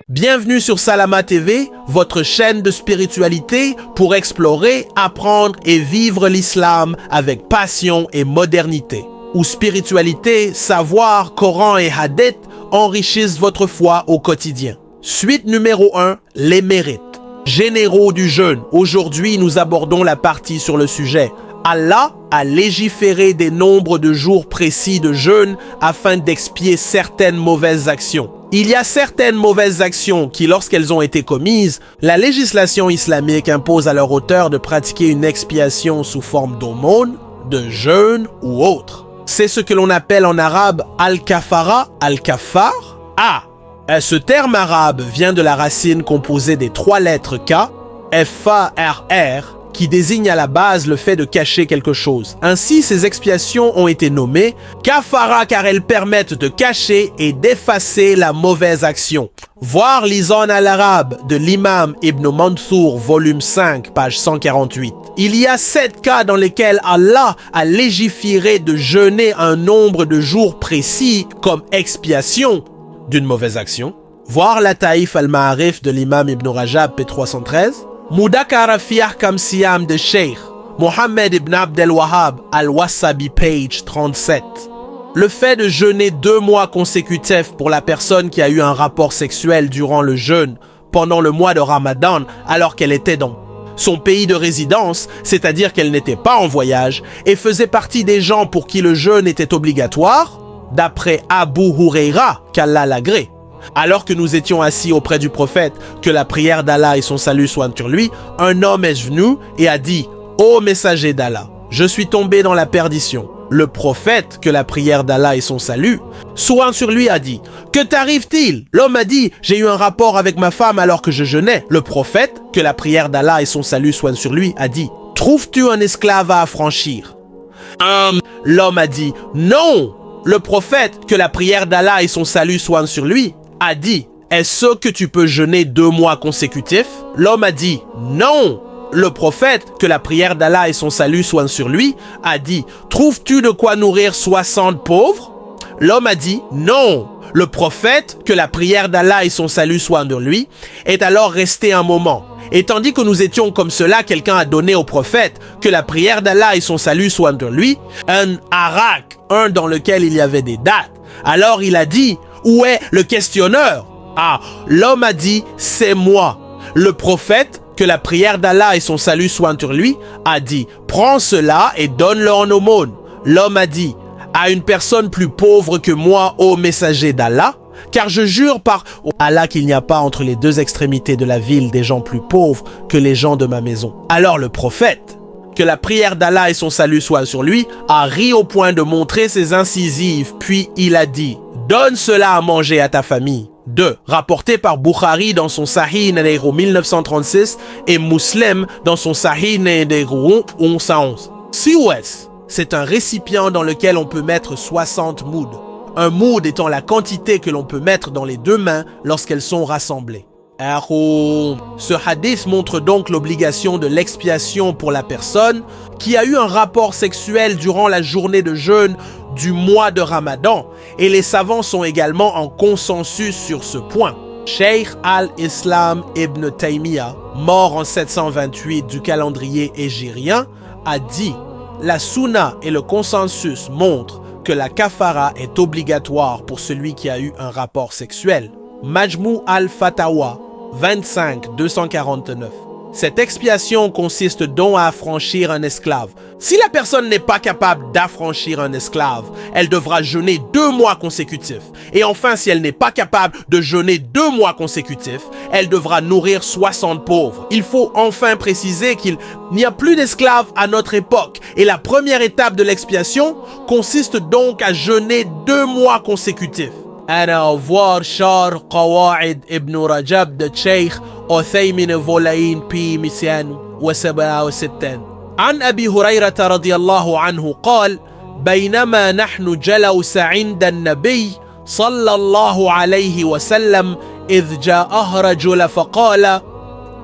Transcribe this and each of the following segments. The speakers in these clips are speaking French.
Bienvenue sur Salama TV, votre chaîne de spiritualité pour explorer, apprendre et vivre l'islam avec passion et modernité. Où spiritualité, savoir, Coran et hadith enrichissent votre foi au quotidien. Suite numéro 1, les mérites. Généraux du jeûne. Aujourd'hui, nous abordons la partie sur le sujet. Allah a légiféré des nombres de jours précis de jeûne afin d'expier certaines mauvaises actions. Il y a certaines mauvaises actions qui, lorsqu'elles ont été commises, la législation islamique impose à leur auteur de pratiquer une expiation sous forme d'aumône, de jeûne ou autre. C'est ce que l'on appelle en arabe al-kafara, al-kaffar. Ce terme arabe vient de la racine composée des trois lettres K, F-A-R-R, qui désigne à la base le fait de cacher quelque chose. Ainsi, ces expiations ont été nommées kafara car elles permettent de cacher et d'effacer la mauvaise action. Voir Lisan al-Arabe de l'imam Ibn Mansour, volume 5, page 148. Il y a 7 cas dans lesquels Allah a légiféré de jeûner un nombre de jours précis comme expiation d'une mauvaise action. Voir la Taïf al-Ma'arif de l'imam Ibn Rajab, p. 313. Mudakara fi ahkam siyam de Sheikh Mohammed ibn Abdel Wahhab al-Wasabi, page 37. Le fait de jeûner 2 mois consécutifs pour la personne qui a eu un rapport sexuel durant le jeûne pendant le mois de Ramadan alors qu'elle était dans son pays de résidence, c'est-à-dire qu'elle n'était pas en voyage et faisait partie des gens pour qui le jeûne était obligatoire, d'après Abu Huraira, qu'Allah l'agrée. Alors que nous étions assis auprès du prophète, que la prière d'Allah et son salut soient sur lui, un homme est venu et a dit « Ô messager d'Allah, je suis tombé dans la perdition. » Le prophète, que la prière d'Allah et son salut soient sur lui, a dit « Que t'arrive-t-il » L'homme a dit « J'ai eu un rapport avec ma femme alors que je jeûnais. » Le prophète, que la prière d'Allah et son salut soient sur lui, a dit « Trouves-tu un esclave à affranchir » L'homme a dit « Non » Le prophète, que la prière d'Allah et son salut soient sur lui, a dit « Est-ce que tu peux jeûner 2 mois consécutifs ?» L'homme a dit « Non » Le prophète, que la prière d'Allah et son salut soient sur lui, a dit « Trouves-tu de quoi nourrir 60 pauvres ?» L'homme a dit « Non » Le prophète, que la prière d'Allah et son salut soient sur lui, est alors resté un moment. Et tandis que nous étions comme cela, quelqu'un a donné au prophète, que la prière d'Allah et son salut soient sur lui, un arak, un dans lequel il y avait des dattes. Alors il a dit « Où est le questionneur ?» L'homme a dit « C'est moi ». Le prophète, que la prière d'Allah et son salut soient sur lui, a dit « Prends cela et donne-le en aumône ». L'homme a dit « À une personne plus pauvre que moi, ô messager d'Allah, car je jure par Allah qu'il n'y a pas entre les 2 extrémités de la ville des gens plus pauvres que les gens de ma maison. » Alors le prophète, que la prière d'Allah et son salut soient sur lui, a ri au point de montrer ses incisives, puis il a dit « Donne cela à manger à ta famille. » 2. Rapporté par Bukhari dans son Sahih numéro 1936 et Muslim dans son Sahih numéro 1111. Siwes, c'est un récipient dans lequel on peut mettre 60 mouds. Un moud étant la quantité que l'on peut mettre dans les 2 mains lorsqu'elles sont rassemblées. Ce hadith montre donc l'obligation de l'expiation pour la personne qui a eu un rapport sexuel durant la journée de jeûne du mois de Ramadan, et les savants sont également en consensus sur ce point. Cheikh al-Islam ibn Taymiyyah, mort en 728 du calendrier hégirien, a dit « La sunna et le consensus montrent que la kafara est obligatoire pour celui qui a eu un rapport sexuel. » Majmou al-Fatawa 25-249. Cette expiation consiste donc à affranchir un esclave. Si la personne n'est pas capable d'affranchir un esclave, elle devra jeûner 2 mois consécutifs. Et enfin, si elle n'est pas capable de jeûner 2 mois consécutifs, elle devra nourrir 60 pauvres. Il faut enfin préciser qu'il n'y a plus d'esclaves à notre époque. Et la première étape de l'expiation consiste donc à jeûner 2 mois consécutifs. أنا voir شار قواعد ابن رجب de Cheikh عثيمين فولين بي 267. عن أبي هريرة رضي الله عنه قال بينما نحن جلوس عند النبي صلى الله عليه وسلم إذ جاءه رجل فقال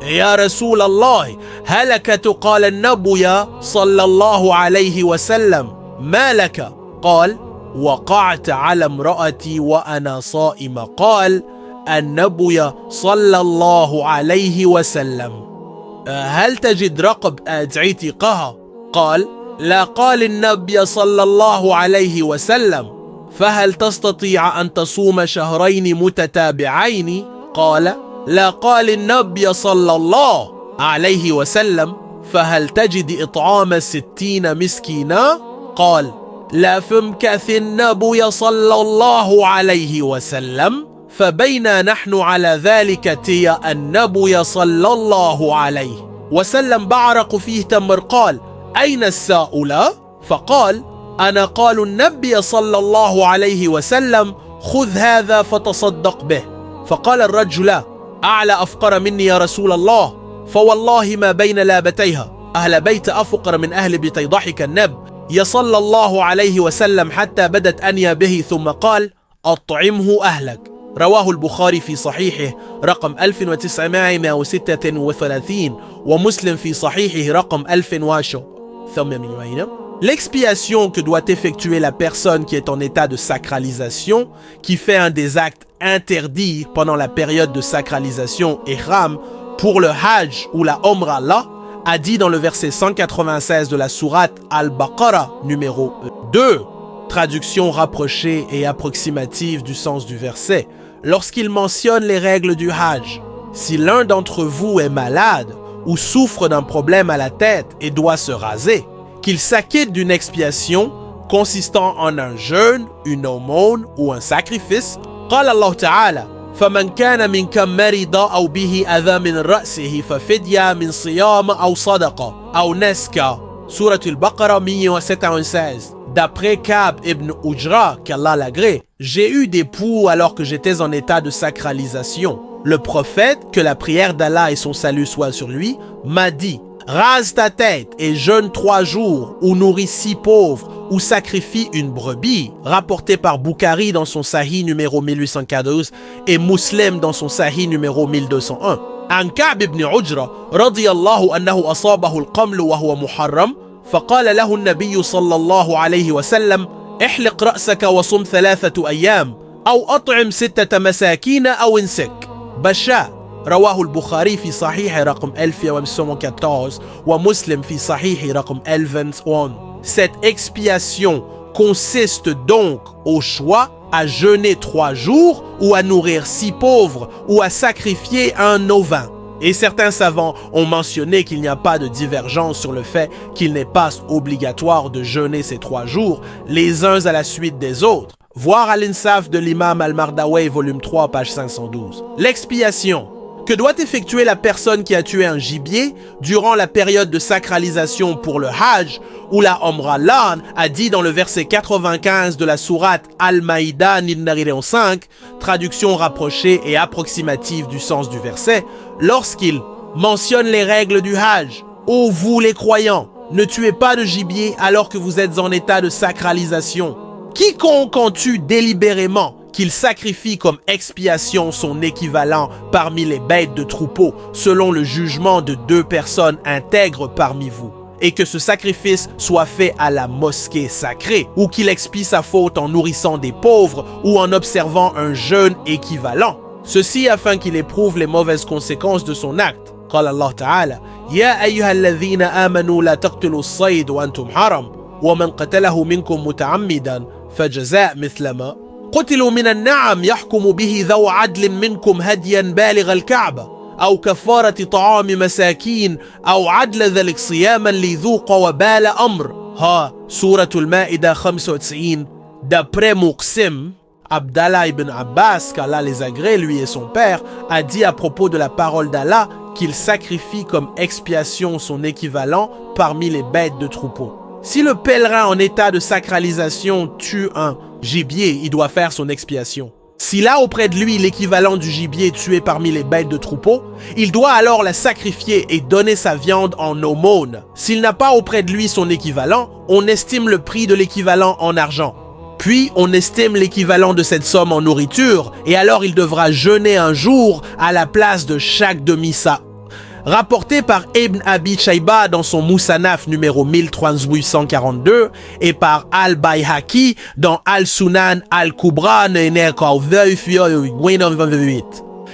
يا رسول الله هلكت قال النبي صلى الله عليه وسلم ما لك قال وقعت على امرأتي وأنا صائم قال النبي صلى الله عليه وسلم هل تجد رقب أعتقها قال لا قال النبي صلى الله عليه وسلم فهل تستطيع أن تصوم شهرين متتابعين قال لا قال النبي صلى الله عليه وسلم فهل تجد إطعام 60 مسكينا قال لا فمكث النبي صلى الله عليه وسلم فبينا نحن على ذلك تي النبي صلى الله عليه وسلم بعرق فيه تمر قال أين السائل فقال أنا قال النبي صلى الله عليه وسلم خذ هذا فتصدق به فقال الرجل أعلى أفقر مني يا رسول الله فوالله ما بين لابتيها أهل بيت أفقر من أهل بيتي ضحك النبي صلى الله عليه وسلم حتى بدت أنيا به ثم قال أطعمه أهلك رواه البخاري في صحيحه رقم 1936 ومسلم في صحيحه رقم 1008. L'expiation que doit effectuer la personne qui est en état de sacralisation, qui fait un des actes interdits pendant la période de sacralisation ihram pour le hajj ou la umrah là, a dit dans le verset 196 de la sourate Al-Baqarah numéro 2, traduction rapprochée et approximative du sens du verset, lorsqu'il mentionne les règles du hajj. Si l'un d'entre vous est malade ou souffre d'un problème à la tête et doit se raser, qu'il s'acquitte d'une expiation consistant en un jeûne, une aumône ou un sacrifice. قال الله تعالى فمن كان منكم مريضا أو به أذى من رأسه ففدية من صيام أو صدقة أو نسك. Surat al-Baqarah 176. D'après Ka'b ibn Ujra, qu'Allah l'agrée, j'ai eu des poux alors que j'étais en état de sacralisation. Le prophète, que la prière d'Allah et son salut soient sur lui, m'a dit rase ta tête et jeûne 3 jours, ou nourris 6 pauvres, ou sacrifie une brebis, rapporté par Bukhari dans son Sahih numéro 1814 et Muslim dans son Sahih numéro 1201. عن كعب بن عجرة رضي الله أنه أصابه القمل وهو محرم فقال له النبي صلى الله عليه وسلم احلق رأسك وصم 3 أيام أو أطعم 6 مساكين أو انسك. بشاء رواه البخاري في صحيح رقم 1914 ومسلم في صحيح رقم 1021. Cette expiation consiste donc au choix à jeûner 3 jours ou à nourrir 6 pauvres ou à sacrifier un ovin. Et certains savants ont mentionné qu'il n'y a pas de divergence sur le fait qu'il n'est pas obligatoire de jeûner ces 3 jours, les uns à la suite des autres. Voir à l'Insaf de l'imam Al-Mardawai, volume 3, page 512. L'expiation que doit effectuer la personne qui a tué un gibier durant la période de sacralisation pour le Hajj ou la Umrah là, a dit dans le verset 95 de la sourate Al-Maïda numéro 5, traduction rapprochée et approximative du sens du verset, lorsqu'il mentionne les règles du Hajj. Ô vous les croyants, ne tuez pas de gibier alors que vous êtes en état de sacralisation. Quiconque en tue délibérément, qu'il sacrifie comme expiation son équivalent parmi les bêtes de troupeau, selon le jugement de 2 personnes intègres parmi vous, et que ce sacrifice soit fait à la mosquée sacrée, ou qu'il expie sa faute en nourrissant des pauvres ou en observant un jeûne équivalent. Ceci afin qu'il éprouve les mauvaises conséquences de son acte. قال الله تعالى يا أيها الذين آمنوا لا تقتلوا الصيد وأنتم حرم ومن قتله منكم متعمدا فجزاء مثل ما قتلوا من النعم يحكم به ذو عدل منكم هديا بالغ الكعبة أو كفارة طعام مساكين أو عدل ذلك صياما ليذوق وبال أمر. ها سورة المائدة 95. D'après Muqsim, Abdallah ibn Abbas, qu'Allah les agrée, lui et son père, a dit à propos de la parole d'Allah qu'il sacrifie comme expiation son équivalent parmi les bêtes de troupeau. Si le pèlerin en état de sacralisation tue un gibier, il doit faire son expiation. S'il a auprès de lui l'équivalent du gibier tué parmi les bêtes de troupeau, il doit alors la sacrifier et donner sa viande en aumône. S'il n'a pas auprès de lui son équivalent, on estime le prix de l'équivalent en argent. Puis on estime l'équivalent de cette somme en nourriture, et alors il devra jeûner un jour à la place de chaque demi-sa. rapporté par Ibn Abi Shayba dans son Musannaf numéro 1342 et par Al-Bayhaqi dans Al-Sunan Al-Kubra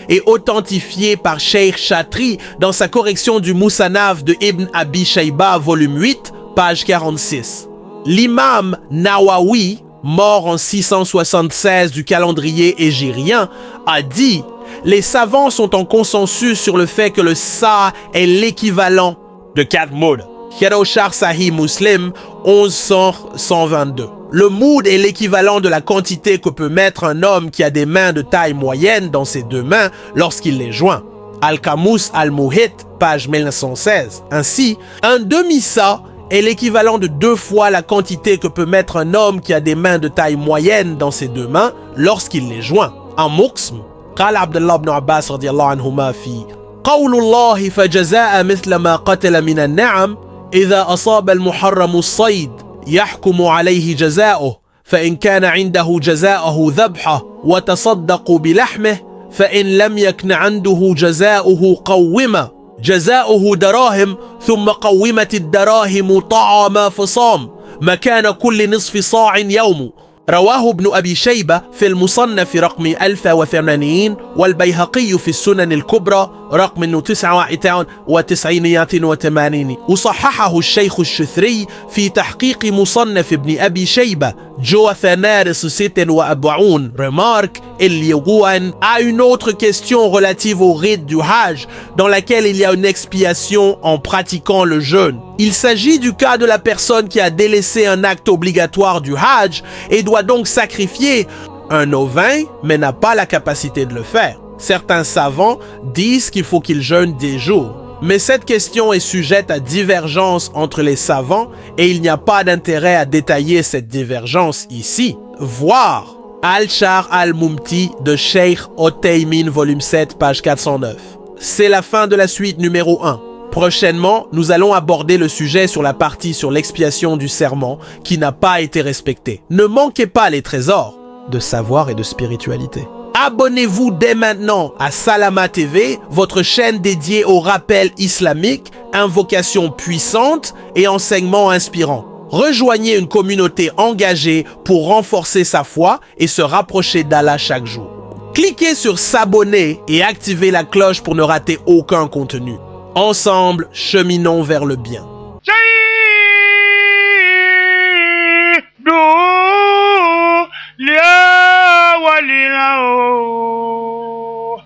et authentifié par Sheikh Chatri dans sa correction du Musannaf de Ibn Abi Shayba volume 8 page 46. L'imam Nawawi, mort en 676 du calendrier hégirien, a dit: les savants sont en consensus sur le fait que le sa est l'équivalent de 4 moud. Khiroshar Sahih Muslim 1122. Le moud est l'équivalent de la quantité que peut mettre un homme qui a des mains de taille moyenne dans ses deux mains lorsqu'il les joint. Al-Kamus Al-Muhit, page 1916. Ainsi, un demi-sa est l'équivalent de 2 fois la quantité que peut mettre un homme qui a des mains de taille moyenne dans ses deux mains lorsqu'il les joint. En Muqsm, قال عبد الله بن عباس رضي الله عنهما في قول الله فجزاء مثل ما قتل من النعم إذا أصاب المحرم الصيد يحكم عليه جزاؤه فإن كان عنده جزاؤه ذبحه وتصدقوا بلحمه فإن لم يكن عنده جزاؤه قومه جزاؤه دراهم ثم قومت الدراهم طعاما فصام مكان كل نصف صاع يوم. رواه ابن أبي شيبة في المصنف رقم 1080 والبيهقي في السنن الكبرى رقم 99 وصححه الشيخ الشثري في تحقيق مصنف ابن أبي شيبة جو ثنارس 46. Remarque, Eliouan a une autre question relative au rite du Hajj dans laquelle il y a une expiation en pratiquant le jeûne. Il s'agit du cas de la personne qui a délaissé un acte obligatoire du Hajj et doit donc sacrifier un ovin mais n'a pas la capacité de le faire. Certains savants disent qu'il faut qu'il jeûne 10 jours. Mais cette question est sujette à divergence entre les savants et il n'y a pas d'intérêt à détailler cette divergence ici. Voir Al-Shar al-Mumti de Sheikh Othaymin, volume 7, page 409. C'est la fin de la suite numéro 1. Prochainement, nous allons aborder le sujet sur la partie sur l'expiation du serment qui n'a pas été respectée. Ne manquez pas les trésors de savoir et de spiritualité. Abonnez-vous dès maintenant à Salama TV, votre chaîne dédiée au rappel islamique, invocations puissantes et enseignements inspirants. Rejoignez une communauté engagée pour renforcer sa foi et se rapprocher d'Allah chaque jour. Cliquez sur s'abonner et activez la cloche pour ne rater aucun contenu. Ensemble, cheminons vers le bien.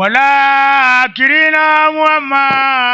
ولا كرنا وما